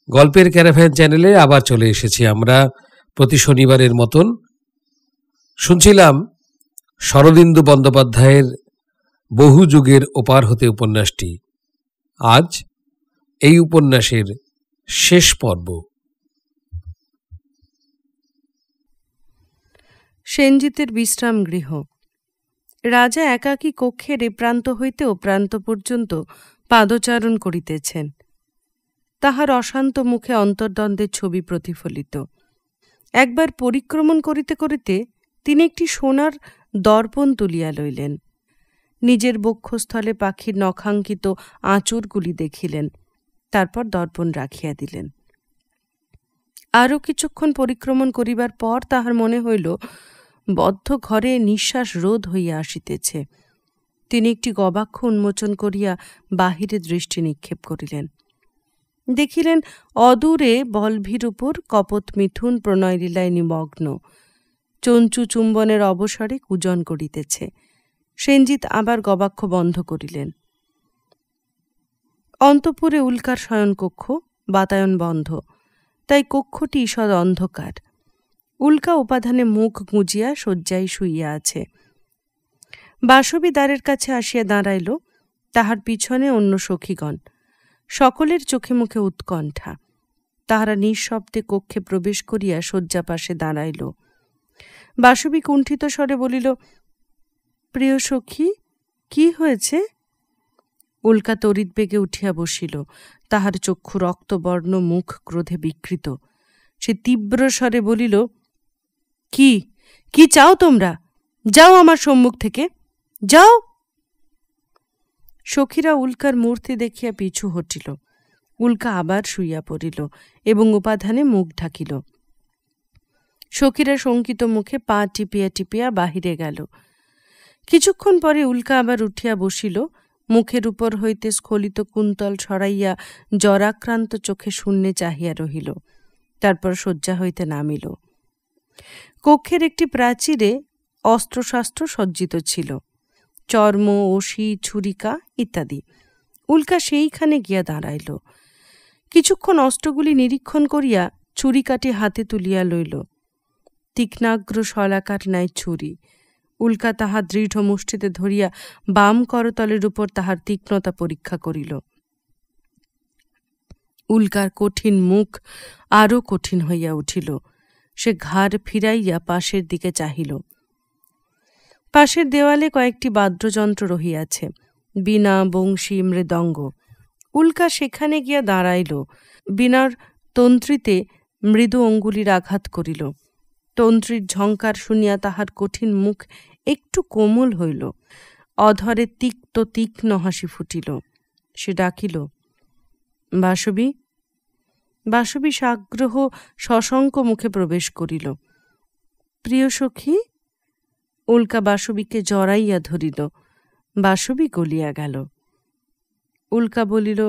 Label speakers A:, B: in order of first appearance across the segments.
A: গল্পের ক্যারাভ্যান চ্যানেলে আবার চলে এসেছি আমরা প্রতি শনিবারের মতন। শুনছিলাম শরদিন্দু বন্দ্যোপাধ্যায়ের বহু যুগের ওপার হতে উপন্যাসটি। আজ এই উপন্যাসের শেষ পর্ব।
B: সেনজিতের বিশ্রাম গৃহ। রাজা একাকী কক্ষের এ প্রান্ত হইতে ও প্রান্ত পর্যন্ত পাদচারণ করিতেছেন। তাহার অশান্ত মুখে অন্তর্দ্বন্দ্বের ছবি প্রতিফলিত। একবার পরিক্রমণ করিতে করিতে তিনি একটি সোনার দর্পণ তুলিয়া লইলেন। নিজের বক্ষস্থলে পাখির নখাঙ্কিত আঁচড়গুলি দেখিলেন, তারপর দর্পণ রাখিয়া দিলেন। আরও কিছুক্ষণ পরিক্রমণ করিবার পর তাহার মনে হইল বদ্ধ ঘরে নিঃশ্বাস রোধ হইয়া আসিতেছে। তিনি একটি গবাক্ষ উন্মোচন করিয়া বাহিরে দৃষ্টি নিক্ষেপ করিলেন। দেখিলেন অদূরে বলভির উপর কপট মিথুন প্রণয়লীলায় নিমগ্ন, চঞ্চু চুম্বনের অবসরে কূজন করিতেছে। সেনজিৎ আবার গবাক্ষ বন্ধ করিলেন। অন্তঃপুরে উল্কার শয়নকক্ষ, বাতায়ন বন্ধ, তাই কক্ষটি ঈষৎ অন্ধকার। উল্কা উপাধানে মুখ গুঁজিয়া শয্যায় শুইয়া আছে। বাসবী দ্বারের কাছে আসিয়া দাঁড়াইল, তাহার পিছনে অন্য সখীগণ। সকলের চোখে মুখে উৎকণ্ঠা। তাহারা নিঃশব্দে কক্ষে প্রবেশ করিয়া শয্যা পাশে দাঁড়াইল। বাসবী কুণ্ঠিত স্বরে বলিল, প্রিয় সখী, কি হয়েছে? উল্কা তড়িৎ বেগে উঠিয়া বসিল। তাহার চক্ষু রক্তবর্ণ, মুখ ক্রোধে বিকৃত। সে তীব্র স্বরে বলিল, কি কি চাও তোমরা? যাও আমার সম্মুখ থেকে, যাও। সখীরা উল্কার মূর্তি দেখিয়া পিছু হটিল। উল্কা আবার শুইয়া পড়িল এবং উপাধানে মুখ ঢাকিল। সখীরা শঙ্কিত মুখে পা টিপিয়া টিপিয়া বাহিরে গেল। কিছুক্ষণ পরে উল্কা আবার উঠিয়া বসিল, মুখের উপর হইতে স্খলিত কুন্তল সরাইয়া জ্বরাক্রান্ত চোখে শূন্যে চাহিয়া রহিল। তারপর শয্যা হইতে নামিল। কক্ষের একটি প্রাচীরে অস্ত্রশাস্ত্র সজ্জিত ছিল, চর্ম, অসি, ছুরিকা ইত্যাদি। উল্কা সেইখানে গিয়া দাঁড়াইল। কিছুক্ষণ অস্ত্রগুলি নিরীক্ষণ করিয়া ছুরিকাটি হাতে তুলিয়া লইল। তীক্ষ্ণাগ্র শলাকার ন্যায় ছুরি। উল্কা তাহা দৃঢ় মুষ্টিতে ধরিয়া বাম করতলের উপর তাহার তীক্ষ্ণতা পরীক্ষা করিল। উল্কার কঠিন মুখ আরও কঠিন হইয়া উঠিল। সে ঘাড় ফিরাইয়া পাশের দিকে চাহিল। পাশের দেওয়ালে কয়েকটি বাদ্যযন্ত্র রহিয়াছে, বীণা, বংশী, মৃদঙ্গ। উল্কা সেখানে গিয়া দাঁড়াইল। বীণার তন্ত্রীতে মৃদু অঙ্গুলির আঘাত করিল। তন্ত্রীর ঝঙ্কার শুনিয়া তাহার কঠিন মুখ একটু কোমল হইল। অধরে তিক্ত তীক্ষ্ণ হাসি ফুটিল। সে ডাকিল, বাসবী। বাসবী সাগ্রহ সশঙ্ক মুখে প্রবেশ করিল। প্রিয় সখী। উল্কা বাসবীকে জড়াইয়া ধরিল। বাসবী গলিয়া গেল। উল্কা বলিল,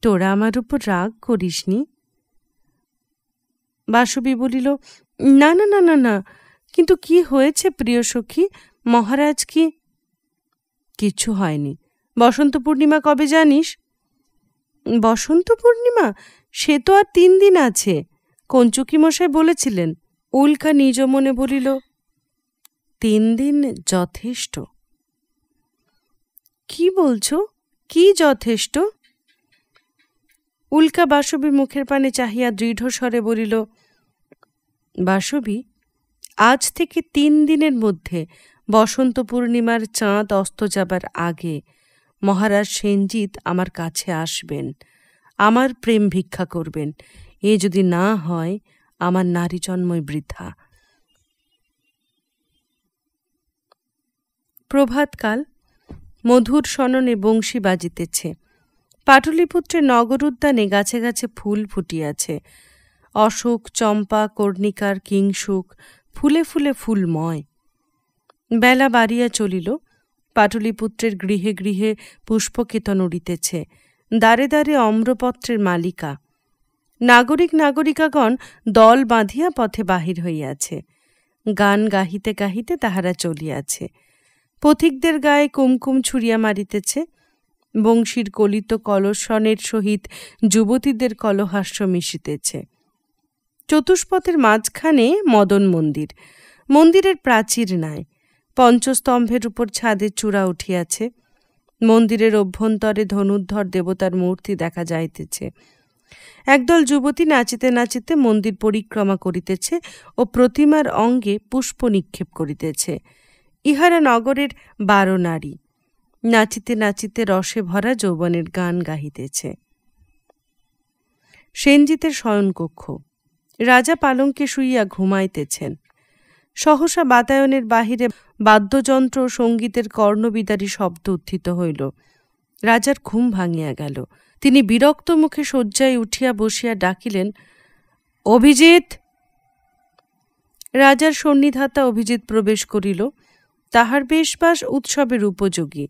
B: তোরা আমার উপর রাগ করিসনি? বাসবী বলিল, না না না না না, কিন্তু কি হয়েছে প্রিয় সখী? মহারাজ কি? কিছু হয়নি। বসন্ত পূর্ণিমা কবে জানিস? বসন্ত পূর্ণিমা? সে তো আর 3 দিন আছে, কঞ্চুকি মশাই বলেছিলেন। উল্কা নিজ মনে বলিল, 3 দিন যথেষ্ট। কি বলছো? কি যথেষ্ট? উল্কা বাসবীর মুখের পানে চাহিয়া দৃঢ় স্বরে বলিল, বাসবী, আজ থেকে 3 দিনের মধ্যে বসন্ত পূর্ণিমার চাঁদ অস্ত যাবার আগে মহারাজ সেনজিৎ আমার কাছে আসবেন, আমার প্রেম ভিক্ষা করবেন। এ যদি না হয় আমার নারী জন্মই বৃথা। প্রভাতকাল। মধুর সননে বংশী বাজিতেছে। পাটলিপুত্রের নগর উদ্যানে গাছে গাছে ফুল ফুটিয়াছে। অশোক, চম্পা, কর্ণিকার, কিংসুক, ফুলে ফুলে ফুলময়। বেলা বাড়িয়া চলিল। পাটলিপুত্রের গৃহে গৃহে পুষ্পকেতন উড়িতেছে। দ্বারে দ্বারে অম্রপত্রের মালিকা। নাগরিক নাগরিকাগণ দল বাঁধিয়া পথে বাহির হইয়াছে। গান গাহিতে গাহিতে তাহারা চলিয়াছে। পথিকদের গায়ে কুমকুম ছুড়িয়া মারিতেছে। বংশীর কলিত কলস্বনের সহিত যুবতীদের কলহাস্য মিশিতেছে। চতুষ্পথের মাঝখানে মদন মন্দির, মন্দিরের প্রাচীর নাই, পঞ্চস্তম্ভের উপর ছাদের চূড়া উঠিয়াছে। মন্দিরের অভ্যন্তরে ধনুর্ধর দেবতার মূর্তি দেখা যাইতেছে। একদল যুবতী নাচিতে নাচিতে মন্দির পরিক্রমা করিতেছে ও প্রতিমার অঙ্গে পুষ্প নিক্ষেপ করিতেছে। ইহারা নগরের 12 নারী, নাচিতে নাচিতে রসে ভরা যৌবনের গান গাহিতেছে। সেনজিতের শয়নকক্ষ। রাজা পালঙ্কে শুইয়া ঘুমাইতেছেন। সহসা বাতায়নের বাহিরে বাদ্যযন্ত্র ও সঙ্গীতের কর্ণবিদারী শব্দ উত্থিত হইল। রাজার ঘুম ভাঙিয়া গেল। তিনি বিরক্ত মুখে শয্যায় উঠিয়া বসিয়া ডাকিলেন, অভিজিৎ! রাজার সন্নিধাতা অভিজিৎ প্রবেশ করিল। তাহার বেশবাস উৎসবের উপযোগী,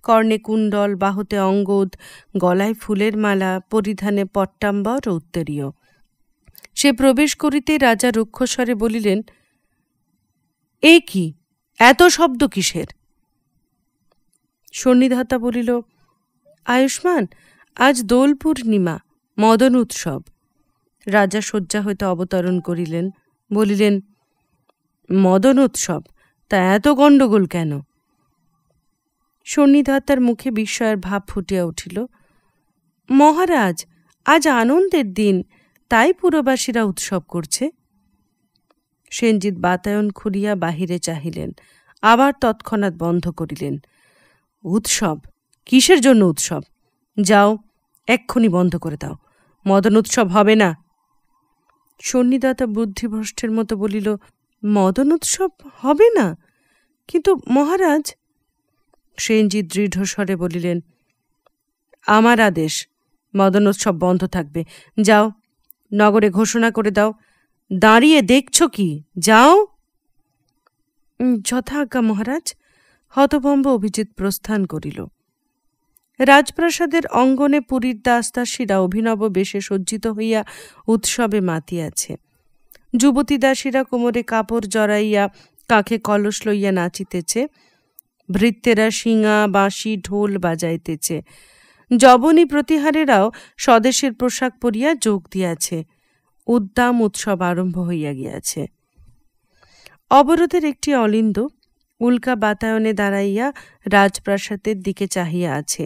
B: কর্ণে কুণ্ডল, বাহুতে অঙ্গদ, গলায় ফুলের মালা, পরিধানে পট্টাম্বর ও উত্তরীয়। সে প্রবেশ করিতে রাজা রুক্ষস্বরে বলিলেন, এ কি, এত শব্দ কিসের? সন্নিধাতা বলিল, আয়ুষ্মান, আজ দোল পূর্ণিমা, মদন উৎসব। রাজা শয্যা হইতে অবতরণ করিলেন, বলিলেন, মদন উৎসব? তা এত গণ্ডগোল কেন? সন্নিধাতার মুখে বিস্ময়ের ভাব ফুটিয়া উঠিল। মহারাজ, আজ আনন্দের দিন, তাই পুরবাসীরা উৎসব করছে। সেনজিৎ বাতায়ন খুলিয়া বাহিরে চাহিলেন, আবার তৎক্ষণাৎ বন্ধ করিলেন। উৎসব? কিসের জন্য উৎসব? যাও, এক্ষুনি বন্ধ করে দাও, মদন উৎসব হবে না। সন্নিধাতা বুদ্ধিভ্রষ্টের মতো বলিল, মদন উৎসব হবে না? কিন্তু মহারাজ। সেনজিৎ দৃঢ়স্বরে বলিলেন, আমার আদেশ, মদন উৎসব বন্ধ থাকবে। যাও, নগরে ঘোষণা করে দাও। দাঁড়িয়ে দেখছ কি? যাও। যথাজ্ঞা মহারাজ। হতভম্ব অভিজিৎ প্রস্থান করিল। রাজপ্রাসাদের অঙ্গনে পুরীর দাসদাসীরা অভিনব বেশে সজ্জিত হইয়া উৎসবে মাতিয়াছে। যুবতী দাসীরা কোমরে কাপড় জড়াইয়া কাঁখে কলস লইয়া নাচিতেছে। ভৃত্যেরা শিঙা, বাঁশি, ঢোল বাজাইতেছে। যবনী প্রতিহারেরাও স্বদেশের পোশাক পরিয়া যোগ দিয়াছে। উদ্দাম উৎসব আরম্ভ হইয়া গিয়াছে। অবরোধের একটি অলিন্দ উল্কা বাতায়নে দাঁড়াইয়া রাজপ্রাসাদের দিকে চাহিয়া আছে।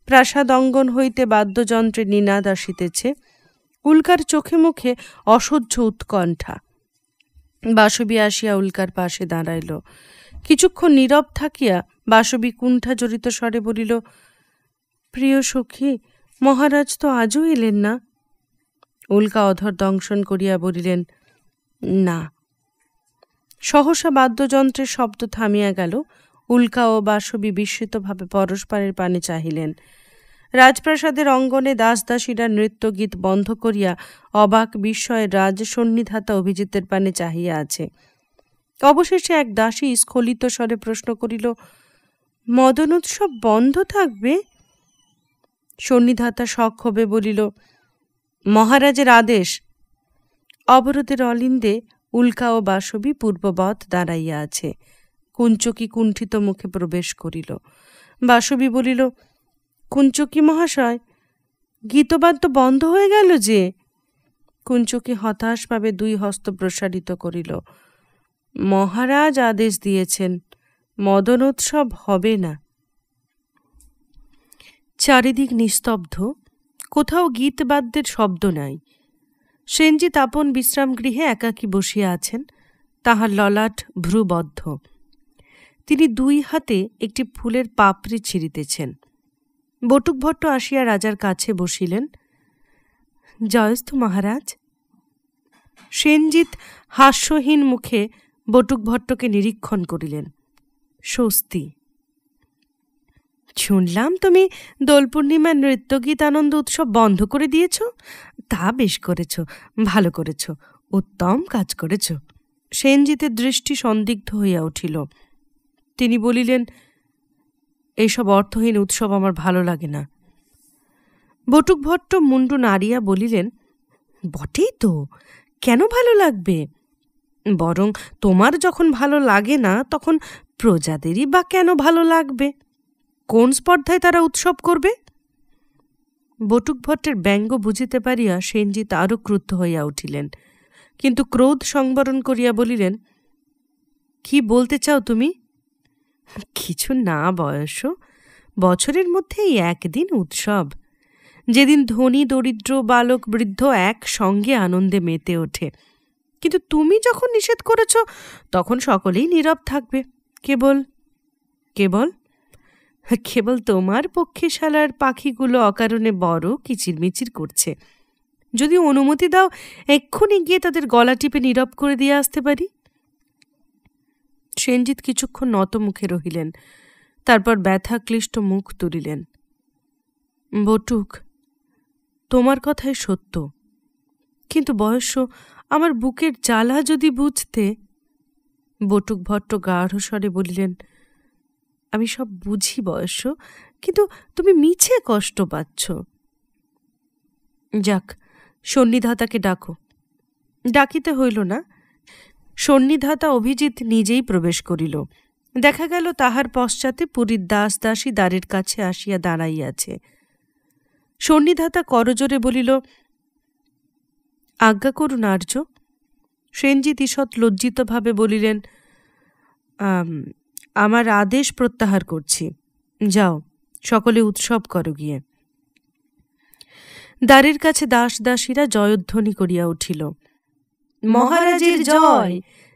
B: প্রাসাদ অঙ্গন হইতে বাদ্যযন্ত্রের নিনাদ আসিতেছে। উল্কার চোখে মুখে অসহ্য উৎকণ্ঠা। বাসবী আসিয়া উল্কার পাশে দাঁড়াইল। কিছুক্ষণ নীরব থাকিয়া বাসবী কুণ্ঠা জড়িত স্বরে বলিল, প্রিয় সখী, মহারাজ তো আজও এলেন না। উল্কা অধর দংশন করিয়া বলিলেন, না। সহসা বাদ্যযন্ত্রের শব্দ থামিয়া গেল। উল্কা ও বাসবী বিস্মিতভাবে পরস্পরের পানে চাহিলেন। রাজপ্রাসাদের অঙ্গনে দাসদাসীরা নৃত্যগীত বন্ধ করিয়া অবাক বিস্ময়ে রাজসন্নিধাতা অভিজিতের পানে চাহিয়া আছে। অবশেষে এক দাসী স্খলিত স্বরে প্রশ্ন করিল, মদন উৎসব বন্ধ থাকবে? সন্নিধাতা সক্ষোভে বলিল, মহারাজের আদেশ। অবরোধের অলিন্দে উল্কা ও বাসবী পূর্ববৎ দাঁড়াইয়া আছে। কুঞ্চকী কুণ্ঠিত মুখে প্রবেশ করিল। বাসবী বলিল, কুঞ্চকী মহাশয়, গীতবাদ্য বন্ধ হয়ে গেল যে। কুঞ্চকী হতাশভাবে 2 হস্ত প্রসারিত করিল। মহারাজ আদেশ দিয়েছেন, মদন উৎসব হবে না। চারিদিক নিস্তব্ধ, কোথাও গীতবাদ্যের শব্দ নাই। সেনজিৎ আপন বিশ্রামগৃহে একাকী বসিয়া আছেন। তাহার ললাট ভ্রুবদ্ধ। তিনি 2 হাতে একটি ফুলের পাপড়ি ছিঁড়িতেছেন। বটুকভট্ট আসিয়া রাজার কাছে বসিলেন। জয়স্তু মহারাজ। সেনজিৎ হাস্যহীন মুখে বটুকভট্টকে নিরীক্ষণ করিলেন। স্বস্তি। শুনলাম তুমি দোল পূর্ণিমার নৃত্যগীত আনন্দ উৎসব বন্ধ করে দিয়েছ। তা বেশ করেছ, ভালো করেছ, উত্তম কাজ করেছ। সেনজিতের দৃষ্টি সন্দিগ্ধ হইয়া উঠিল। তিনি বলিলেন, এইসব অর্থহীন উৎসব আমার ভালো লাগে না। বটুকভট্ট মুন্ডু নাড়িয়া বলিলেন, বটেই তো, কেন ভালো লাগবে? বরং তোমার যখন ভালো লাগে না, তখন প্রজাদেরই বা কেন ভালো লাগবে? কোন স্পর্ধায় তারা উৎসব করবে? বটুক ভট্টের ব্যঙ্গ বুঝিতে পারিয়া সেনজিৎ আরও ক্রুদ্ধ হইয়া উঠিলেন, কিন্তু ক্রোধ সংবরণ করিয়া বলিলেন, কি বলতে চাও তুমি? কিছু না বয়স, বছরের মধ্যেই একদিন উৎসব, যেদিন ধনী দরিদ্র বালক বৃদ্ধ একসঙ্গে আনন্দে মেতে ওঠে। কিন্তু তুমি যখন নিষেধ করেছ তখন সকলেই নীরব থাকবে। কেবল কেবল কেবল তোমার পক্ষে শালার পাখিগুলো অকারণে বড় কিচিরমিচির করছে। যদি অনুমতি দাও, এক্ষুনি গিয়ে তাদের গলা টিপে নীরব করে দিয়ে আসতে পারি। সেনজিৎ কিছুক্ষণ নত মুখে রহিলেন, তারপর ব্যথা ক্লিষ্ট মুখ তুলিলেন। বটুক, তোমার কথাই সত্য, কিন্তু বয়স, আমার বুকের জ্বালা যদি বুঝতে। বটুক ভট্ট গাঢ় স্বরে বলিলেন, আমি সব বুঝি বয়স, কিন্তু তুমি মিছে কষ্ট পাচ্ছ। যাক, সন্নিধাতাকে ডাকো। ডাকিতে হইল না। সন্নিধাতা অভিজিৎ নিজেই প্রবেশ করিল। দেখা গেল তাহার পশ্চাতে পুরীর দাস দাসী দ্বারের কাছে আসিয়া দাঁড়াইয়াছে। সন্নিধাতা করজোরে বলিল, আজ্ঞা করুন আর্য। সেনজিৎ ঈষৎ লজ্জিতভাবে বলিলেন, আমার আদেশ প্রত্যাহার করছি, যাও সকলে উৎসব করো গিয়ে। দ্বারের কাছে দাস দাসীরা জয়ধ্বনি করিয়া উঠিল, মহারাজের জয়,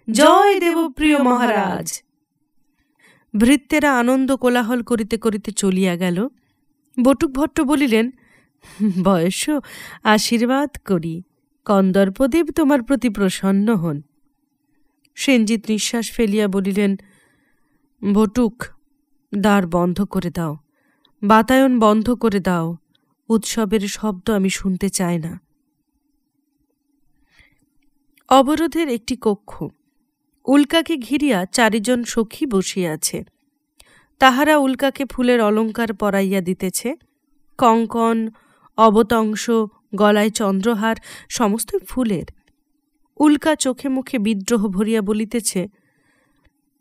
B: জয় দেবপ্রিয় মহারাজ। ভৃত্যেরা আনন্দ কোলাহল করিতে করিতে চলিয়া গেল। বটুক ভট্ট বলিলেন, বয়স, আশীর্বাদ করি, কন্দর্পদেব তোমার প্রতি প্রসন্ন হন। সেনজিৎ নিঃশ্বাস ফেলিয়া বলিলেন, বটুক, দ্বার বন্ধ করে দাও, বাতায়ন বন্ধ করে দাও, উৎসবের শব্দ আমি শুনতে চাই না। অবরোধের একটি কক্ষ। উল্কাকে ঘিরিয়া 4 জন সখী বসিয়া আছে। তাহারা উল্কাকে ফুলের অলঙ্কার পরাইয়া দিতেছে। কঙ্কণ, অবতংশ, গলায় চন্দ্রহার, সমস্তই ফুলের। উল্কা চোখে মুখে বিদ্রোহ ভরিয়া বলিতেছে,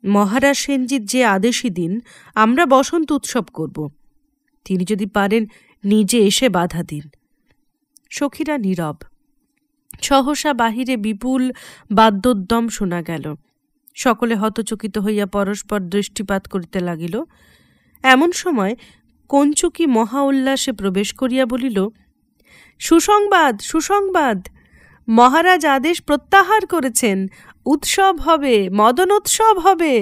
B: মহারাজ সেনজিৎ যে আদেশই দিন, আমরা বসন্ত উৎসব করব। তিনি যদি পারেন নিজে এসে বাধা দিন। সখীরা নীরব। সহসা বাহিরে বিপুল বাদ্যোদ্যম শোনা গেল। সকলে হতচকিত হইয়া পরস্পর দৃষ্টিপাত করিতে লাগিল। এমন সময় কঞ্চুকি মহা উল্লাসে প্রবেশ করিয়া বলিল, সুসংবাদ, সুসংবাদ, মহারাজ আদেশ প্রত্যাহার করেছেন, উৎসব হবে, মদনোৎসব হবে।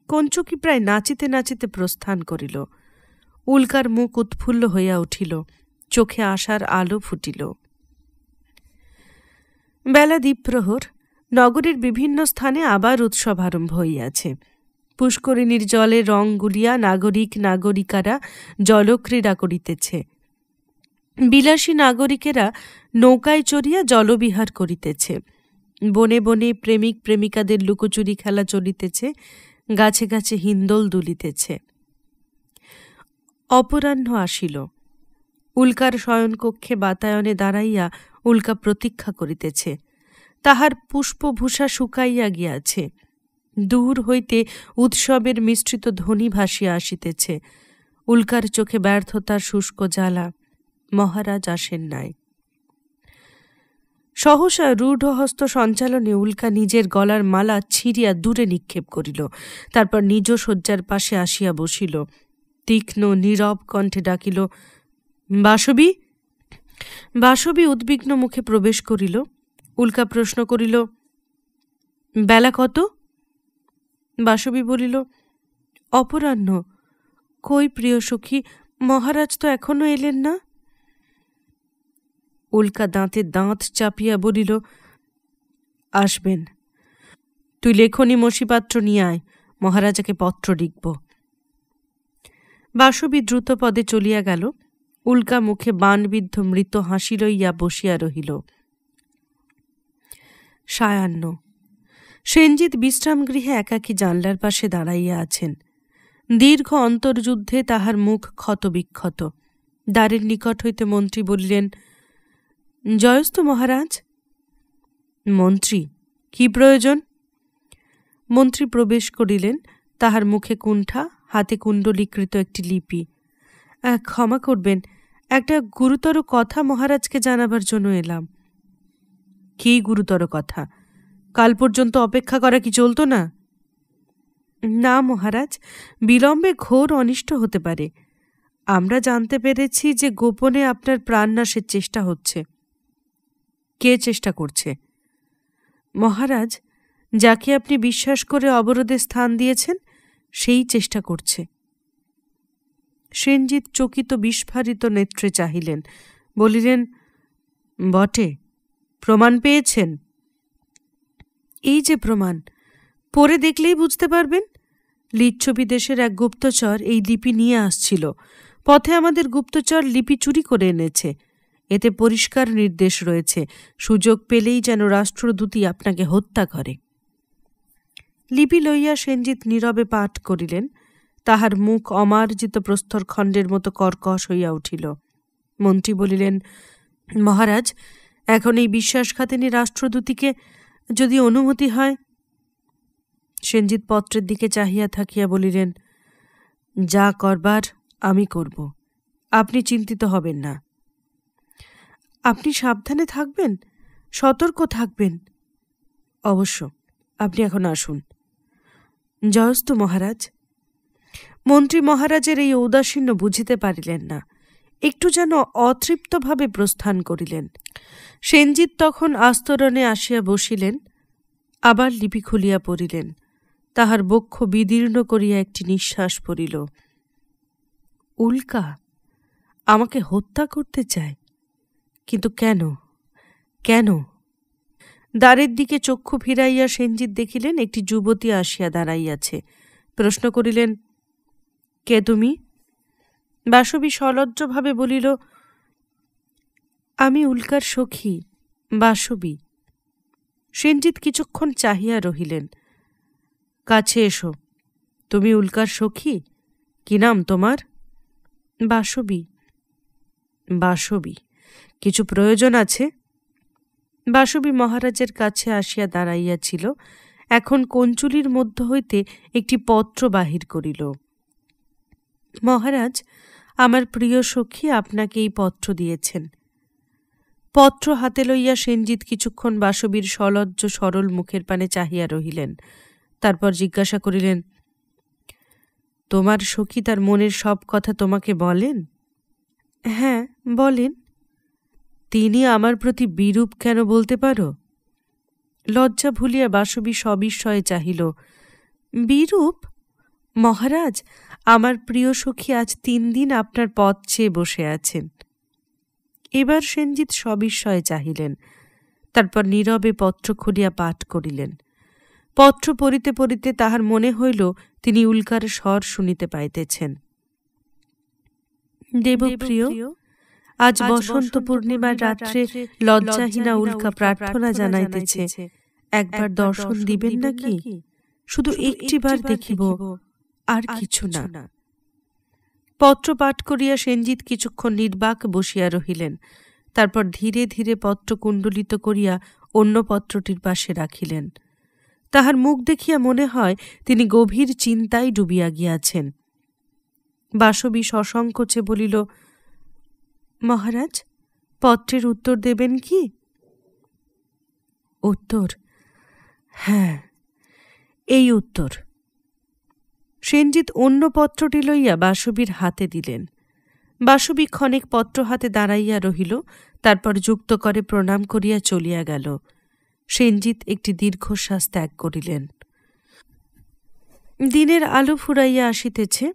B: কঞ্চুকি প্রায় নাচিতে নাচিতে প্রস্থান করিল। উল্কার মুখ উৎফুল্ল হইয়া উঠিল, চোখে আশার আলো ফুটিল। বেলা দ্বীপ্রহর। নগরের বিভিন্ন স্থানে আবার উৎসব আরম্ভ হইয়াছে। পুষ্করিণীর জলে রং গুলিয়া নাগরিক নাগরিকারা জলক্রীড়া করিতেছে। বিলাসী নাগরিকেরা নৌকায় চড়িয়া জলবিহার করিতেছে। বনে বনে প্রেমিক প্রেমিকাদের লুকোচুরি খেলা চলিতেছে। গাছে গাছে হিন্দোল দুলিতেছে। অপরাহ্ন আসিল। উল্কার শয়নকক্ষে বাতায়নে দাঁড়াইয়া উল্কা প্রতীক্ষা করিতেছে। তাহার পুষ্পভূষা শুকাইয়া গিয়াছে। দূর হইতে উৎসবের মিশ্রিত ধ্বনি ভাসিয়া আসিতেছে। উল্কার চোখে ব্যর্থতার শুষ্ক জ্বালা। মহারাজ আসেন নাই। সহসা রূঢ়হস্ত সঞ্চালনে উল্কা নিজের গলার মালা ছিঁড়িয়া দূরে নিক্ষেপ করিল। তারপর নিজ শয্যার পাশে আসিয়া বসিল। তীক্ষ্ণ নীরব কণ্ঠে ডাকিল, বাসবী। বাসবী উদ্বিগ্ন মুখে প্রবেশ করিল। উল্কা প্রশ্ন করিল, বেলা কত? বাসবী বলিল, অপরাহ্ন। কই প্রিয় সখী, মহারাজ তো এখনো এলেন না। উল্কা দাঁতে দাঁত চাপিয়া বলিল, আসবেন। তুই লেখনী মসিপাত্র নিয়ে আয়, মহারাজাকে পত্র লিখব। বাসবী দ্রুত পদে চলিয়া গেল। উল্কা মুখে বাণবিদ্ধ মৃত হাসি লইয়া বসিয়া রহিল। সায়াহ্ন। সেনজিৎ বিশ্রামগৃহে একাকী জানলার পাশে দাঁড়াইয়া আছেন। দীর্ঘ অন্তর্যুদ্ধে তাহার মুখ ক্ষতবিক্ষত। দ্বারের নিকট হইতে মন্ত্রী বলিলেন, জয়স্থ মহারাজ। মন্ত্রী, কি প্রয়োজন? মন্ত্রী প্রবেশ করিলেন। তাহার মুখে কুণ্ঠা, হাতে কুণ্ডলীকৃত একটি লিপি। ক্ষমা করবেন, একটা গুরুতর কথা মহারাজকে জানাবার জন্য এলাম। কি গুরুতর কথা? কাল পর্যন্ত অপেক্ষা করা কি চলতো না? না মহারাজ, বিলম্বে ঘোর অনিষ্ট হতে পারে। আমরা জানতে পেরেছি যে গোপনে আপনার প্রাণনাশের চেষ্টা হচ্ছে। কে চেষ্টা করছে? মহারাজ, যাকে আপনি বিশ্বাস করে অবরোধে স্থান দিয়েছেন সেই চেষ্টা করছে। সেনজিৎ চকিত বিস্ফারিত নেত্রে চাহিলেন, বলিলেন, বটে, প্রমাণ পেয়েছেন? এই যে প্রমাণ, পড়ে দেখলেই বুঝতে পারবেন। লিচ্ছবি দেশের এক গুপ্তচর এই লিপি নিয়ে আসছিল। পথে আমাদের গুপ্তচর লিপি চুরি করে এনেছে। এতে পরিষ্কার নির্দেশ রয়েছে, সুযোগ পেলেই যেন রাষ্ট্রদূতই আপনাকে হত্যা করে। লিপি লইয়া সেনজিৎ নীরবে পাঠ করিলেন। তাহার মুখ অমার্জিত প্রস্তরখণ্ডের মতো কর্কশ হইয়া উঠিল। মন্ত্রী বলিলেন, মহারাজ, এখন এই বিশ্বাসঘাতিনী রাষ্ট্রদূতিকে যদি অনুমতি হয়। সেনজিৎ পত্রের দিকে চাহিয়া থাকিয়া বলিলেন, যা করবার আমি করব, আপনি চিন্তিত হবেন না। আপনি সাবধানে থাকবেন, সতর্ক থাকবেন। অবশ্য, আপনি এখন আসুন। জয়স্তু মহারাজ। মন্ত্রী মহারাজের এই ঔদাসীন্য বুঝিতে পারিলেন না, একটু যেন অতৃপ্তভাবে প্রস্থান করিলেন। সেনজিৎ তখন আস্তরণে আসিয়া বসিলেন, আবার লিপি খুলিয়া পড়িলেন। তাহার বক্ষ বিদীর্ণ করিয়া একটি নিঃশ্বাস পড়িল। উল্কা আমাকে হত্যা করতে চায়, কিন্তু কেন? কেন? দ্বারের দিকে চক্ষু ফিরাইয়া সেনজিৎ দেখিলেন একটি যুবতী আসিয়া দাঁড়াইয়াছে। প্রশ্ন করিলেন, কে তুমি? বাসবী সলজ্জভাবে বলিল, আমি উল্কার সখী, বাসবী। সেনজিৎ কিছুক্ষণ চাহিয়া রহিলেন। কাছে এসো। তুমি উল্কার সখী? কি নাম তোমার? বাসবী। বাসবী, কিছু প্রয়োজন আছে? বাসবী মহারাজের কাছে আসিয়া দাঁড়াইয়াছিল। এখন কঞ্চুলির মধ্য হইতে একটি পত্র বাহির করিল। মহারাজ, আমার প্রিয় সখী আপনাকে এই পত্র দিয়েছেন। পত্র হাতে লইয়া সেনজিৎ কিছুক্ষণ বাসবীর সলজ্জ সরল মুখের পানে চাহিয়া রহিলেন। তারপর জিজ্ঞাসা করিলেন, তোমার সখী তার মনের সব কথা তোমাকে বলেন? হ্যাঁ, বলেন। তিনি আমার প্রতি বিরূপ কেন বলতে পারো? লজ্জা ভুলিয়া বাসবী সবিস্ময়ে চাহিল। বিরূপ? মহারাজ, আমার প্রিয় সখী আজ 3 দিন আপনার পথ চেয়ে বসে আছেন। এবার সেনজিৎ সবিস্ময়ে চাহিলেন। তারপর নীরবে পত্র খুলিয়া পাঠ করিলেন। পত্র পড়িতে পড়িতে তাহার মনে হইল তিনি উল্কার স্বর শুনিতে পাইতেছেন। দেবপ্রিয়, আজ বসন্ত পূর্ণিমার রাত্রে লজ্জাহীনা উল্কা প্রার্থনা জানাইতেছে, একবার দর্শন দিবেন নাকি? শুধু একটিবার দেখিব, আর কিছু না। পত্র পাঠ করিয়া সেনজিৎ কিছুক্ষণ নির্বাক বসিয়া রহিলেন। তারপর ধীরে ধীরে পত্র কুণ্ডলিত করিয়া অন্য পত্রটির পাশে রাখিলেন। তাহার মুখ দেখিয়া মনে হয় তিনি গভীর চিন্তায় ডুবিয়া গিয়াছেন। বাসবী সসংকোচে বলিল, মহারাজ, পত্রের উত্তর দেবেন কি? উত্তর? হ্যাঁ, এই উত্তর। সেনজিৎ অন্য পত্রটি লইয়া বাসবীর হাতে দিলেন। বাসবী ক্ষণেক পত্র হাতে দাঁড়াইয়া রহিল, তারপর যুক্ত করে প্রণাম করিয়া চলিয়া গেল। সেনজিৎ একটি দীর্ঘশ্বাস ত্যাগ করিলেন। দিনের আলো ফুরাইয়া আসিতেছে।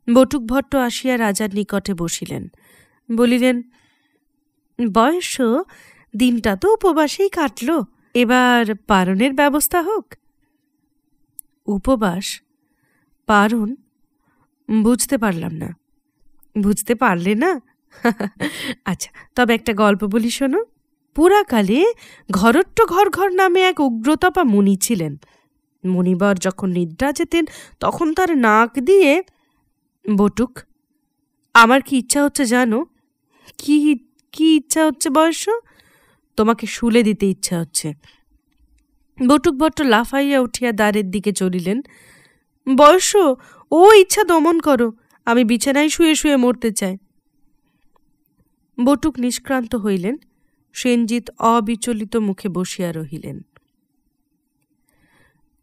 B: বটুকভট্ট আসিয়া রাজার নিকটে বসিলেন। বলিলেন, বয়স, দিনটা তো উপবাসেই কাটল, এবার পারণের ব্যবস্থা হোক। উপবাস? পারণ? বুঝতে পারলাম না। বুঝতে পারলে না? আচ্ছা, তবে একটা গল্প বলি শোনো। পুরাকালে ঘরট্ট ঘর নামে এক উগ্রতপা মুনি ছিলেন। মুনিবর যখন নিদ্রা যেতেন তখন তার নাক দিয়ে... বটুক, আমার কি ইচ্ছা হচ্ছে জানো? কি কি ইচ্ছা হচ্ছে বয়স? তোমাকে শুলে দিতে ইচ্ছা হচ্ছে। বটুকভট্ট লাফাইয়া উঠিয়া দ্বারের দিকে চলিলেন। বয়স, ও ইচ্ছা দমন করো, আমি বিছানায় শুয়ে শুয়ে মরতে চাই। বটুক নিষ্ক্রান্ত হইলেন। সেনজিৎ অবিচলিত মুখে বসিয়া রহিলেন।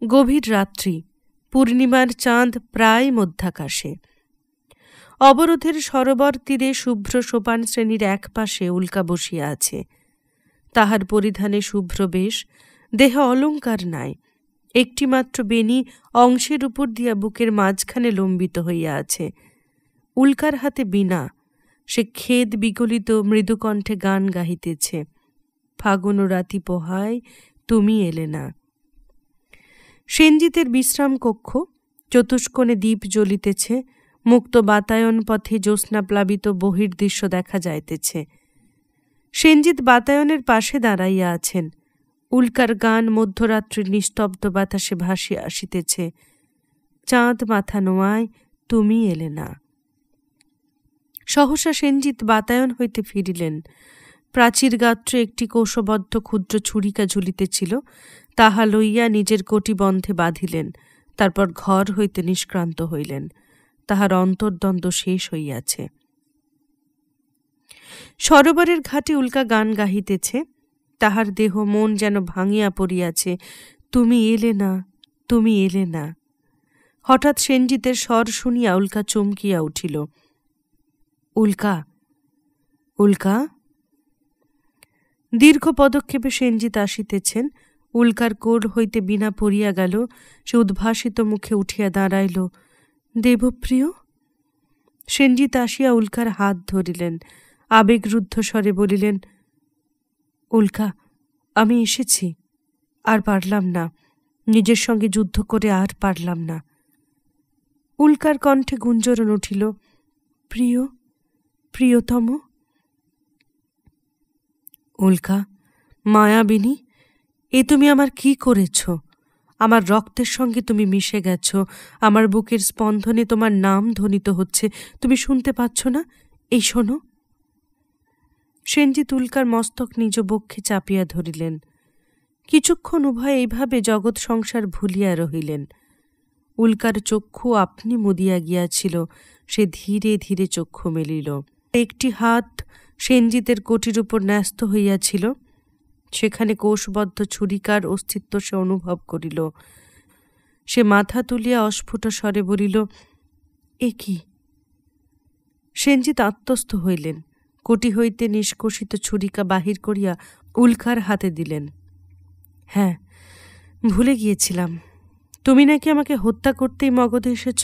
B: গভীর রাত্রি, পূর্ণিমার চাঁদ প্রায় মধ্যাকাশে। অবরোধের সরোবর তীরে শুভ্র সোপান শ্রেণীর এক পাশে উল্কা বসিয়া আছে। তাহার পরিধানে শুভ্র বেশ, দেহ অলঙ্কার নাই, একটিমাত্র বেণী অংশের উপর দিয়া বুকের মাঝখানে লম্বিত হইয়া আছে। উল্কার হাতে বীণা, সে খেদ বিগলিত মৃদুকণ্ঠে গান গাহিতেছে, ফাগুন রাতি পোহায় তুমি এলে না। সেনজিতের বিশ্রাম কক্ষ, চতুষ্কোণে দ্বীপ জ্বলিতেছে, মুক্ত বাতায়ন পথে জ্যোৎস্নাপ্লাবিত বহির্দৃশ্য দেখা যাইতেছে। সেনজিৎ বাতায়নের পাশে দাঁড়াইয়া আছেন। উল্কার গান মধ্যরাত্রির নিস্তব্ধ বাতাসে ভাসিয়া আসিতেছে, চাঁদ মাথা নোয়ায় তুমি এলে না। সহসা সেনজিৎ বাতায়ন হইতে ফিরিলেন। প্রাচীর গাত্রে একটি কোষবদ্ধ ক্ষুদ্র ছুরিকা ঝুলিতেছিল, তাহা লইয়া নিজের কটিবন্ধে বাঁধিলেন। তারপর ঘর হইতে নিষ্ক্রান্ত হইলেন। তাহার অন্তর্দ্বন্দ্ব শেষ হইয়াছে। সরোবরের ঘাটে উল্কা গান গাহিতেছে, তাহার দেহ মন যেন ভাঙিয়া পড়িয়াছে, তুমি এলে না, তুমি এলে না। হঠাৎ সেনজিতের স্বর শুনিয়া উল্কা চমকিয়া উঠিল। উল্কা, উল্কা। দীর্ঘ পদক্ষেপে সেনজিৎ আসিতেছেন। উল্কার কোর হইতে বীণা পড়িয়া গেল। সে উদ্ভাসিত মুখে উঠিয়া দাঁড়াইল। দেবপ্রিয়। সেনজিৎ আসিয়া উল্কার হাত ধরিলেন, আবেগরুদ্ধ স্বরে বলিলেন, উল্কা, আমি এসেছি, আর পারলাম না, নিজের সঙ্গে যুদ্ধ করে আর পারলাম না। উল্কার কণ্ঠে গুঞ্জরণ উঠিল, প্রিয়, প্রিয়তম। উল্কা, মায়াবিনী, এ তুমি আমার কি করেছ? আমার রক্তের সঙ্গে তুমি মিশে গেছ, আমার বুকের স্পন্দনে তোমার নাম ধ্বনিত হচ্ছে, তুমি শুনতে পাচ্ছ না? এই শোনো। সেনজিৎ উল্কার মস্তক নিজ বক্ষে চাপিয়া ধরিলেন। কিছুক্ষণ উভয় এইভাবে জগৎ সংসার ভুলিয়া রহিলেন। উল্কার চক্ষু আপনি মুদিয়া গিয়াছিল, সে ধীরে ধীরে চক্ষু মেলিল। একটি হাত সেনজিতের কোটির উপর ন্যস্ত হইয়াছিল, সেখানে কোষবদ্ধ ছুরিকার অস্তিত্ব সে অনুভব করিল। সে মাথা তুলিয়া অস্ফুট স্বরে বলিল, এ কি? সেনজিৎ আত্মস্থ হইলেন। কোটি হইতে নিষ্কষিত ছুরিকা বাহির করিয়া উল্কার হাতে দিলেন। হ্যাঁ, ভুলে গিয়েছিলাম, তুমি নাকি আমাকে হত্যা করতেই মগধে এসেছ।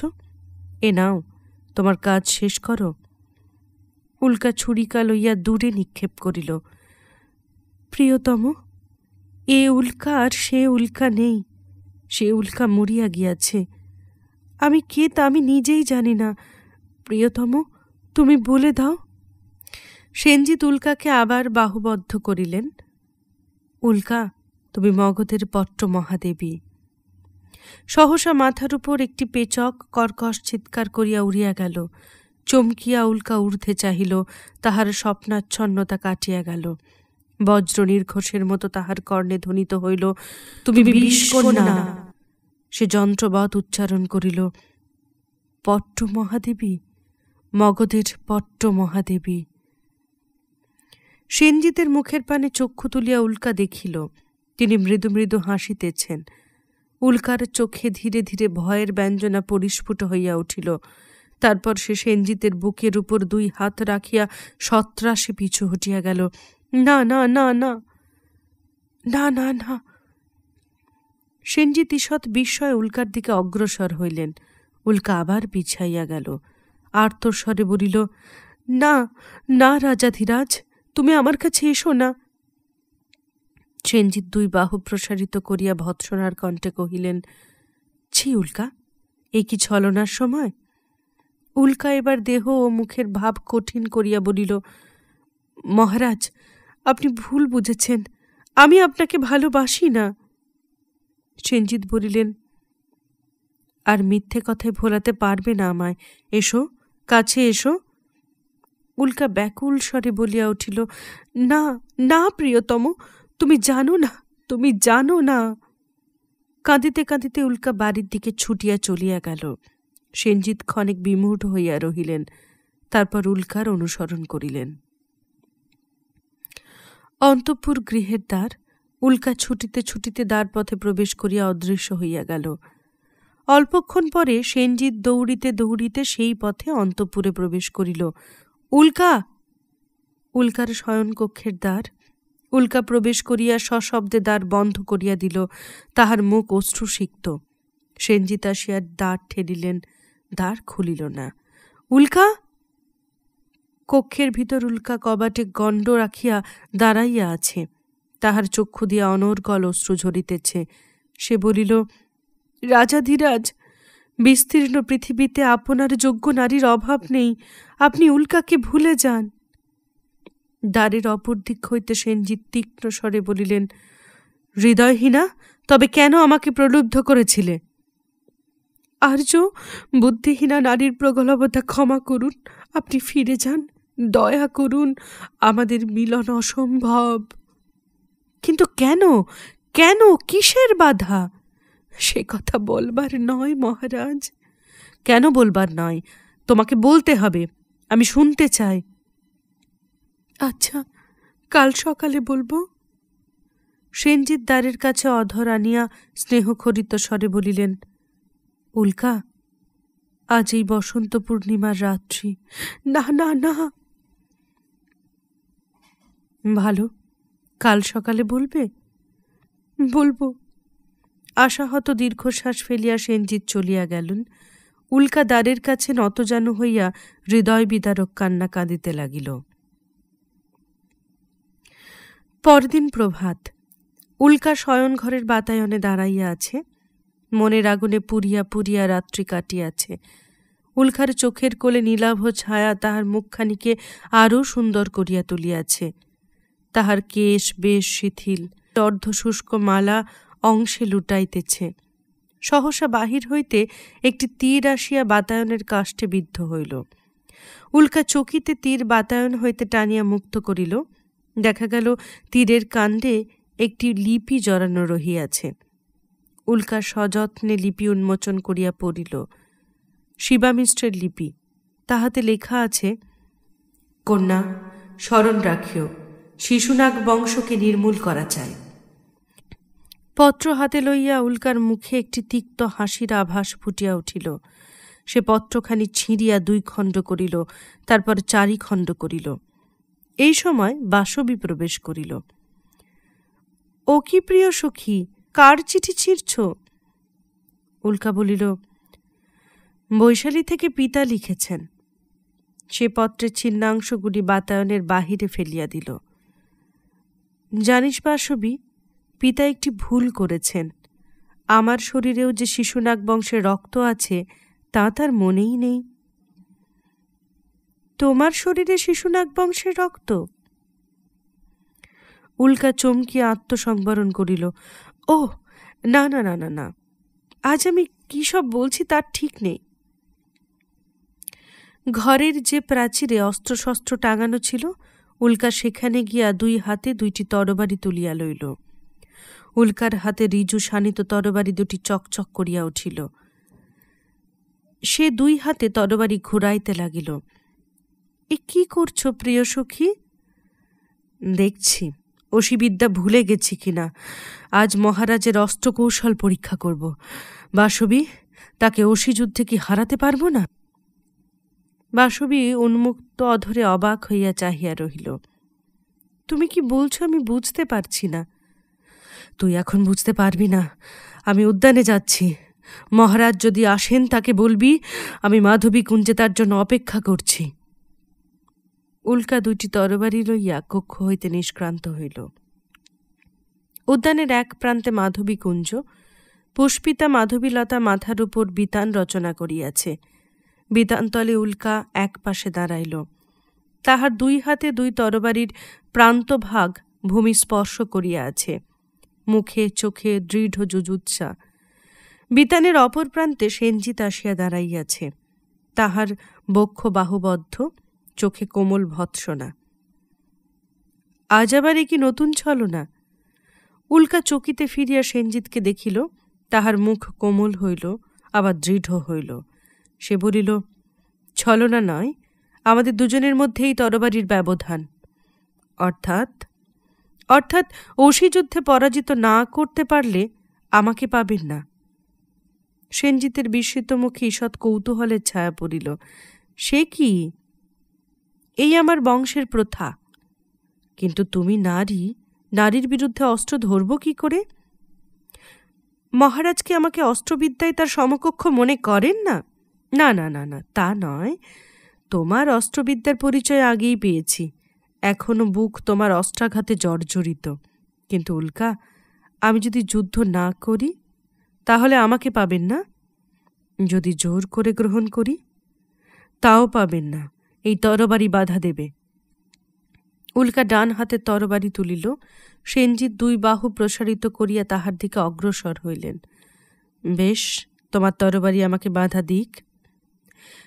B: এ নাও, তোমার কাজ শেষ করো। উল্কা ছুরিকা লইয়া দূরে নিক্ষেপ করিল। প্রিয়তম, এ উল্কা আর সে উল্কা নেই, সে উল্কা মরিয়া গিয়াছে। আমি কে তা আমি নিজেই জানি না। প্রিয়তম, তুমি বলে দাও। সেনজিৎ উল্কাকে আবার বাহুবদ্ধ করিলেন। উল্কা, তুমি মগধের পট্ট মহাদেবী। সহসা মাথার উপর একটি পেচক কর্কশ চিৎকার করিয়া উড়িয়া গেল। চমকিয়া উল্কা ঊর্ধ্বে চাহিল, তাহার স্বপ্নাচ্ছন্নতা কাটিয়া গেল। বজ্র নির্ঘোষের মতো তাহার কর্ণে ধ্বনিত হইল, তুমি বিষকন্যা। সে যন্ত্রবৎ উচ্চারণ করিল, পট্ট মহাদেবী, মগধের পট্ট মহাদেবী। সেনজিতের মুখের পানে চক্ষু তুলিয়া উল্কা দেখিল, তিনি মৃদু মৃদু হাসিতেছেন। উল্কার চোখে ধীরে ধীরে ভয়ের ব্যঞ্জনা পরিস্ফুট হইয়া উঠিল। তারপর সে সেনজিতের বুকের উপর দুই হাত রাখিয়া সত্রাসে পিছু হটিয়া গেল। না না না না না না না। সেনজিৎ ঈষৎ বিস্ময়ে উল্কার দিকে অগ্রসর হইলেন। উল্কা আবার পিছাইয়া গেল। আর্তস্বরে বলিল, না না রাজাধিরাজ, তুমি আমার কাছে এসো না। সেনজিৎ দুই বাহু প্রসারিত করিয়া ভৎসনার কণ্ঠে কহিলেন, ছি উল্কা, এ কি ছলনার সময়? উল্কা এবার দেহ ও মুখের ভাব কঠিন করিয়া বলিল, মহারাজ, আপনি ভুল বুঝেছেন, আমি আপনাকে ভালোবাসি না। সেনজিৎ বলিলেন, আর মিথ্যে কথায় ভোলাতে পারবে না আমায়, এসো, কাছে এসো। উল্কা ব্যাকুল স্বরে বলিয়া উঠিল, না না প্রিয়তম, তুমি জানো না, তুমি জানো না। কাঁদিতে কাঁদিতে উল্কা বাড়ির দিকে ছুটিয়া চলিয়া গেল। সেনজিৎ ক্ষণিক বিমূঢ় হইয়া রহিলেন, তারপর উল্কার অনুসরণ করিলেন। অন্তঃপুর গৃহের দ্বার। উল্কা ছুটিতে ছুটিতে দ্বারপথে প্রবেশ করিয়া অদৃশ্য হইয়া গেল। অল্পক্ষণ পরে সেনজিৎ দৌড়িতে দৌড়িতে সেই পথে অন্তঃপুরে প্রবেশ করিল। উল্কা! উল্কার শয়নকক্ষের দ্বার। উল্কা প্রবেশ করিয়া সশব্দে দ্বার বন্ধ করিয়া দিল। তাহার মুখ অশ্রুসিক্ত। সেনজিৎ আসিয়া দ্বার ঠেলিলেন, দ্বার খুলিল না। উল্কা! কক্ষের ভিতর উল্কা কবাটে গণ্ড রাখিয়া দাঁড়াইয়া আছে। তাহার চক্ষু দিয়া অনর্গল অশ্রু ঝরিতেছে। সে বলিল, রাজাধিরাজ, বিস্তীর্ণ পৃথিবীতে আপনার যোগ্য নারীর অভাব নেই, আপনি উল্কাকে ভুলে যান। দ্বারের অপর দিক হইতে সেনজিৎ তীক্ষ্ণ স্বরে বলিলেন, হৃদয়হীনা, তবে কেন আমাকে প্রলুব্ধ করেছিলে? আর্য, বুদ্ধিহীনা নারীর প্রগলভতা ক্ষমা করুন, আপনি ফিরে যান, দয়া করুন, আমাদের মিলন অসম্ভব। কিন্তু কেন, কেন, কিসের বাধা? সে কথা বলবার নয় মহারাজ। কেন বলবার নয়? তোমাকে বলতে হবে, আমি শুনতে চাই। আচ্ছা, কাল সকালে বলবো। সেনজিৎ দ্বারের কাছে অধর আনিয়া স্নেহখরিত স্বরে বলিলেন, উল্কা, আজ এই বসন্ত পূর্ণিমার রাত্রি। না না না। ভালো, কাল সকালে বলবে? বলবো। আশাহত দীর্ঘশ্বাস ফেলিয়া সেনজিৎ চলিয়া গেলেন। উল্কা দ্বারের কাছে নতজানু হইয়া হৃদয় বিদারক কান্না কাঁদিতে লাগিল। পরদিন প্রভাত। উল্কা শয়ন ঘরের বাতায়নে দাঁড়াইয়া আছে। মনের আগুনে পুরিয়া পুরিয়া রাত্রি কাটিয়াছে। উল্কার চোখের কোলে নীলাভ ছায়া তাহার মুখখানিকে আরও সুন্দর করিয়া তুলিয়াছে। তাহার কেশ বেশ শিথিল, অর্ধশুষ্ক মালা অংশে লুটাইতেছে। সহসা বাহির হইতে একটি তীর আসিয়া বাতায়নের কাষ্ঠে বিদ্ধ হইল। উল্কা চকিতে তীর বাতায়ন হইতে টানিয়া মুক্ত করিল। দেখা গেল তীরের কাণ্ডে একটি লিপি জড়ানো রহিয়াছে। উল্কা সযত্নে লিপি উন্মোচন করিয়া পড়িল। শিবামিশ্রের লিপি। তাহাতে লেখা আছে, কন্যা, স্মরণ রাখিও, শিশুনাগ বংশকে নির্মূল করা চাই। পত্র হাতে লইয়া উল্কার মুখে একটি তিক্ত হাসির আভাস ফুটিয়া উঠিল। সে পত্রখানি ছিঁড়িয়া 2 খণ্ড করিল, তারপর 4 খণ্ড করিল। এই সময় বাসবী প্রবেশ করিল। ও কি প্রিয় সখী, কার চিঠি ছিঁড়ছ? উল্কা বলিল, বৈশালী থেকে পিতা লিখেছেন। সে পত্রের ছিন্নাংশগুলি বাতায়নের বাহিরে ফেলিয়া দিল। জানিস বাসবী, পিতা একটি ভুল করেছেন। আমার শরীরেও যে শিশুনাগ বংশের রক্ত আছে তা তার মনেই নেই। তোমার শরীরে শিশুনাগ বংশের রক্ত? উল্কা চমকিয়া আত্মসংবরণ করিল। ও না না না না না, আজ আমি কি সব বলছি তার ঠিক নেই। ঘরের যে প্রাচীরে অস্ত্রশস্ত্র টাঙানো ছিল, উল্কা সেখানে গিয়া 2 হাতে 2টি তরবারি তুলিয়া লইল। উল্কার হাতে রিজু শানিত তরবারি 2টি চকচক করিয়া উঠিল। সে 2 হাতে তরবারি ঘুরাইতে লাগিল। এ কি করছো প্রিয় সখী? দেখছি অসিবিদ্যা ভুলে গেছি কিনা। আজ মহারাজের অস্ত্রকৌশল পরীক্ষা করব। বাসবী, তাকে অসিযুদ্ধে কি হারাতে পারব না? বাসবী উন্মুক্ত অধরে অবাক হইয়া চাহিয়া রহিল। তুমি কি বলছো আমি বুঝতে পারছি না। তুই এখন বুঝতে পারবি না। আমি উদ্যানে যাচ্ছি। মহারাজ যদি আসেন তাকে বলবি আমি মাধবী কুঞ্জে তার জন্য অপেক্ষা করছি। উল্কা 2টি তরবারি লইয়া কক্ষ হইতে নিষ্ক্রান্ত হইল। উদ্যানের এক প্রান্তে মাধবী কুঞ্জ। পুষ্পিতা মাধবীলতা মাথার উপর বিতান রচনা করিয়াছে। বিতানতলে উল্কা এক পাশে দাঁড়াইল। তাহার 2 হাতে 2 তরবারির প্রান্তভাগ ভূমি স্পর্শ করিয়া আছে। মুখে চোখে দৃঢ় যুযুৎসা। বিতানের অপর প্রান্তে সেনজিৎ আসিয়া দাঁড়াইয়াছে। তাহার বক্ষ বাহুবদ্ধ, চোখে কোমল ভৎসনা। আজ আবার এ কি নতুন ছলনা? উল্কা চকিতে ফিরিয়া সেনজিৎকে দেখিল। তাহার মুখ কোমল হইল, আবার দৃঢ় হইল। সে বলিল, ছলনা নয়, আমাদের দুজনের মধ্যেই তরবারির ব্যবধান। অর্থাৎ অর্থাৎ অসি যুদ্ধে পরাজিত না করতে পারলে আমাকে পাবেন না। সেনজিতের বিস্মিত মুখে ঈষৎ কৌতূহলের ছায়া পড়িল। সে কি? এই আমার বংশের প্রথা। কিন্তু তুমি নারী, নারীর বিরুদ্ধে অস্ত্র ধরব কি করে? মহারাজ কি আমাকে অস্ত্রবিদ্যায় তার সমকক্ষ মনে করেন না? না না না না, তা নয়। তোমার অস্ত্রবিদ্যার পরিচয় আগেই পেয়েছি। এখনো বুক তোমার অস্ত্রাঘাতে জর্জরিত। কিন্তু উল্কা, আমি যদি যুদ্ধ না করি তাহলে আমাকে পাবেন না। যদি জোর করে গ্রহণ করি তাও পাবেন না। এই তরবারি বাধা দেবে। উল্কা ডান হাতে তরবারি তুলিল। সেনজিৎ দুই বাহু প্রসারিত করিয়া তাহার দিকে অগ্রসর হইলেন। বেশ, তোমার তরবারি আমাকে বাধা দিক।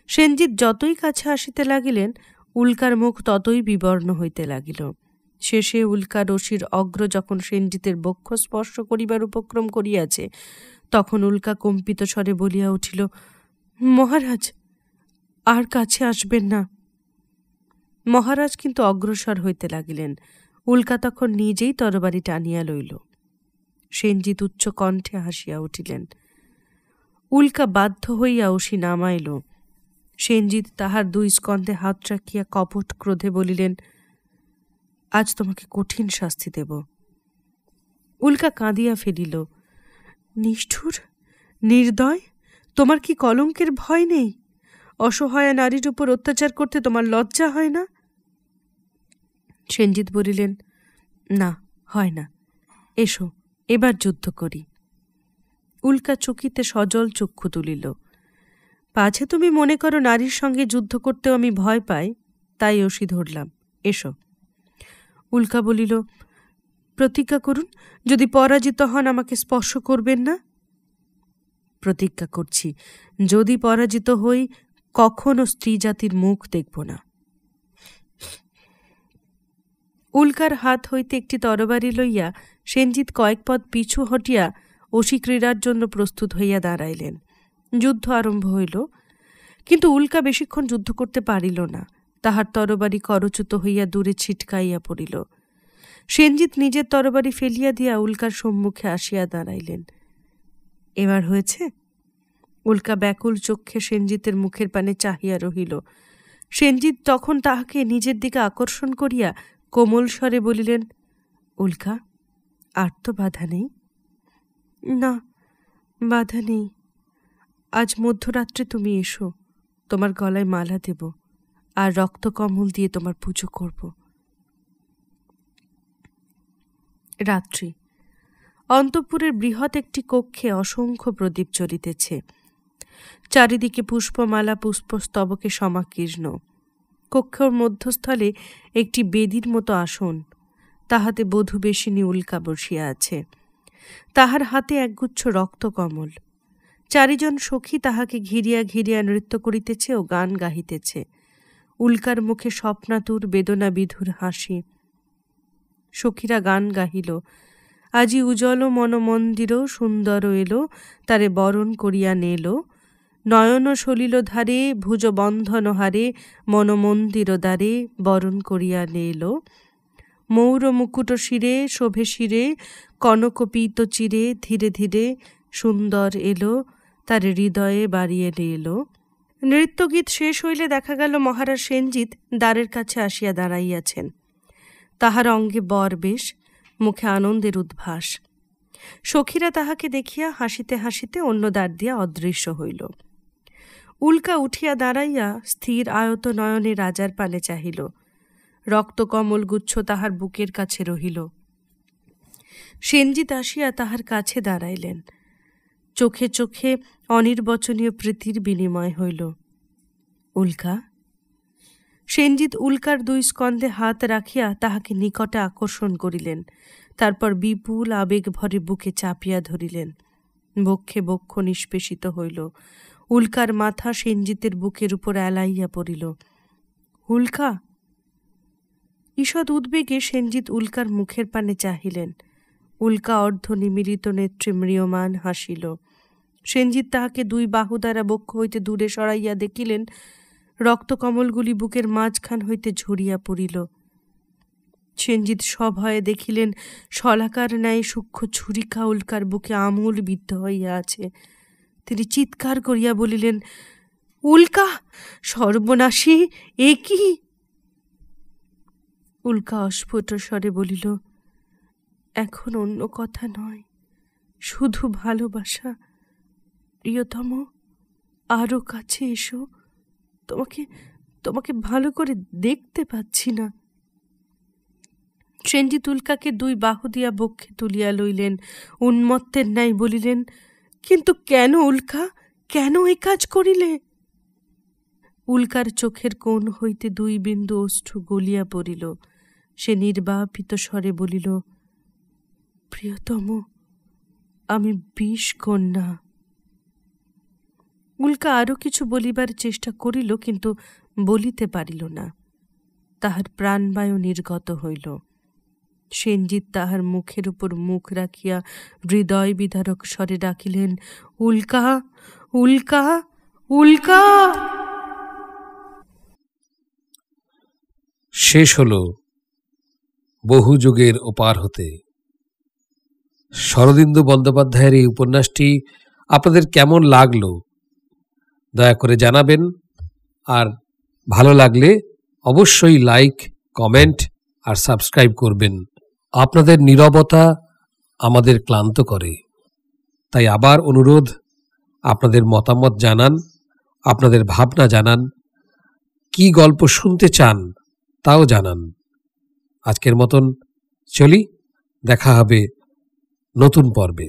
B: সেনজিৎ যতই কাছে আসিতে লাগিলেন, উল্কার মুখ ততই বিবর্ণ হইতে লাগিল। শেষে উল্কা রশির অগ্র যখন সেনজিতের বক্ষ স্পর্শ করিবার উপক্রম করিয়াছে, তখন উল্কা কম্পিত স্বরে বলিয়া উঠিল, মহারাজ, আর কাছে আসবেন না। মহারাজ কিন্তু অগ্রসর হইতে লাগিলেন। উল্কা তখন নিজেই তরবারি টানিয়া লইল। সেনজিৎ উচ্চ কণ্ঠে হাসিয়া উঠিলেন। উল্কা বাধ্য হইয়া অসি নামাইল। সেনজিৎ তাহার দুই স্কন্ধে হাত রাখিয়া কপট ক্রোধে বলিলেন, আজ তোমাকে কঠিন শাস্তি দেব। উল্কা কাঁদিয়া ফেলিল। নিষ্ঠুর, নির্দয়, তোমার কি কলঙ্কের ভয় নেই? অসহায় নারীর উপর অত্যাচার করতে তোমার লজ্জা হয় না? সেনজিৎ বলিলেন, না, হয় না। এসো, এবার যুদ্ধ করি। উল্কা চকিতে সজল চক্ষু তুলিল। পাছে তুমি মনে করো নারীর সঙ্গে যুদ্ধ করতেও আমি ভয় পাই, তাই অসি ধরলাম। এসো। উল্কা বলিল, প্রতিজ্ঞা করুন, যদি পরাজিত হন আমাকে স্পর্শ করবেন না। প্রতিজ্ঞা করছি, যদি পরাজিত হই কখনো স্ত্রী জাতির মুখ দেখব না। উল্কার হাত হইতে একটি তরবারি লইয়া সেনজিৎ কয়েক পদ পিছু হটিয়া অসি ক্রীড়ার জন্য প্রস্তুত হইয়া দাঁড়াইলেন। যুদ্ধ আরম্ভ হইল, কিন্তু উল্কা বেশিক্ষণ যুদ্ধ করতে পারিল না। তাহার তরবারি করচ্যুত হইয়া দূরে ছিটকাইয়া পড়িল। সেনজিৎ নিজের তরবারি ফেলিয়া দিয়া উল্কার সম্মুখে আসিয়া দাঁড়াইলেন। এবার হয়েছে? উল্কা ব্যাকুল চক্ষে সেনজিতের মুখের পানে চাহিয়া রহিল। সেনজিৎ তখন তাহাকে নিজের দিকে আকর্ষণ করিয়া কোমল স্বরে বলিলেন, উল্কা, আর তো বাধা নেই? না, বাধা নেই। আজ মধ্যরাত্রে তুমি এসো, তোমার গলায় মালা দেব, আর রক্তকমল দিয়ে তোমার পুজো করব। রাত্রি। অন্তঃপুরের বৃহৎ একটি কক্ষে অসংখ্য প্রদীপ জ্বলিতেছে। চারিদিকে পুষ্পমালা পুষ্পস্তবকে সমাকীর্ণ। কক্ষের মধ্যস্থলে একটি বেদির মতো আসন, তাহাতে বধূবেশিনী উল্কা বসিয়া আছে। তাহার হাতে একগুচ্ছ রক্তকমল। চারিজন সখী তাহাকে ঘিরিয়া ঘিরিয়া নৃত্য করিতেছে ও গান গাহিতেছে। উল্কার মুখে স্বপ্নাতুর বেদনা বিধুর হাসি। সখীরা গান গাহিল, আজি উজ্জ্বল মন মন্দির সুন্দর এলো, তারে বরণ করিয়া নেল। নয়ন সলিল ধারে ভুজ বন্ধন হারে, মন মন্দির দ্বারে বরণ করিয়া নেল। মৌর মুকুট শিরে শোভে শিরে, কনক পীত চিরে ধীরে ধীরে সুন্দর এলো, তার হৃদয়ে বাড়িয়ে এলো। নৃত্যগীত শেষ হইলে দেখা গেল মহারাজ সেনজিৎ দ্বারের কাছে আসিয়া দাঁড়াইয়াছেন। তাহার অঙ্গে বর বেশ, মুখে আনন্দের উদ্ভাস। সখীরা তাহাকে দেখিয়া হাসিতে হাসিতে অন্য দ্বার দিয়া অদৃশ্য হইল। উল্কা উঠিয়া দাঁড়াইয়া স্থির আয়ত নয়নে রাজার পানে চাহিল। রক্তকমল গুচ্ছ তাহার বুকের কাছে রহিল। সেনজিৎ আসিয়া তাহার কাছে দাঁড়াইলেন। চোখে চোখে অনির্বচনীয় প্রীতির বিনিময় হইল। উল্কা। সেনজিৎ উল্কার দুই স্কন্ধে হাত রাখিয়া তাহাকে নিকটে আকর্ষণ করিলেন। তারপর বিপুল আবেগ ভরে বুকে চাপিয়া ধরিলেন। বক্ষে বক্ষ নিষ্পেষিত হইল। উল্কার মাথা সেনজিতের বুকের উপর এলাইয়া পড়িল। উল্কা। ঈষৎ উদ্বেগে সেনজিৎ উল্কার মুখের পানে চাহিলেন। উল্কা অর্ধ নিমীলিত নেত্রে ম্রিয়মান হাসিল। সেনজিৎ তাহাকে দুই বাহু দ্বারা বক্ষ হইতে দূরে সরাইয়া দেখিলেন রক্তকমলগুলি বুকের মাঝখান হইতে ঝরিয়া পড়িল। সেনজিৎ সভয়ে দেখিলেন শলাকার ন্যায় সূক্ষ্ম ছুরিকা উল্কার বুকে আমূল বিদ্ধ হইয়া আছে। তিনি চিৎকার করিয়া বলিলেন, উল্কা, সর্বনাশী, এ কি? উল্কা অস্ফুট স্বরে বলিল, এখন অন্য কথা নয়, শুধু ভালোবাসা। প্রিয়তম, আরো কাছে এসো, তোমাকে তোমাকে ভালো করে দেখতে পাচ্ছি না। সেনজিৎ উল্কাকে দুই বাহু দিয়া বক্ষে তুলিয়া লইলেন, উন্মত্তের ন্যায় বলিলেন, কিন্তু কেন উল্কা, কেন এ কাজ করিলে? উল্কার চোখের কোণ হইতে দুই বিন্দু অশ্রু গলিয়া পড়িল। সে নির্বাপিত স্বরে বলিল, প্রিয়তম, আমি বিষকন্যা। উল্কা আরো কিছু বলিবার চেষ্টা করিল, কিন্তু বলিতে পারিল না। তাহার প্রাণবায়ু নির্গত হইল। সেনজিৎ তাহার মুখের উপর মুখ রাখিয়া হৃদয় বিদারক স্বরে ডাকিলেন, উল্কা, উল্কা, উল্কা।
A: শেষ হল বহু যুগের ওপার হতে। শরদিন্দু বন্দ্যোপাধ্যায়ের এই উপন্যাসটি আপনাদের কেমন লাগলো দয়া করে জানাবেন, আর ভালো লাগলে অবশ্যই লাইক, কমেন্ট আর সাবস্ক্রাইব করবেন। আপনাদের নীরবতা আমাদের ক্লান্ত করে, তাই আবার অনুরোধ, আপনাদের মতামত জানান, আপনাদের ভাবনা জানান, কি গল্প শুনতে চান তাও জানান। আজকের মতন চলি, দেখা হবে নতুন পর্বে।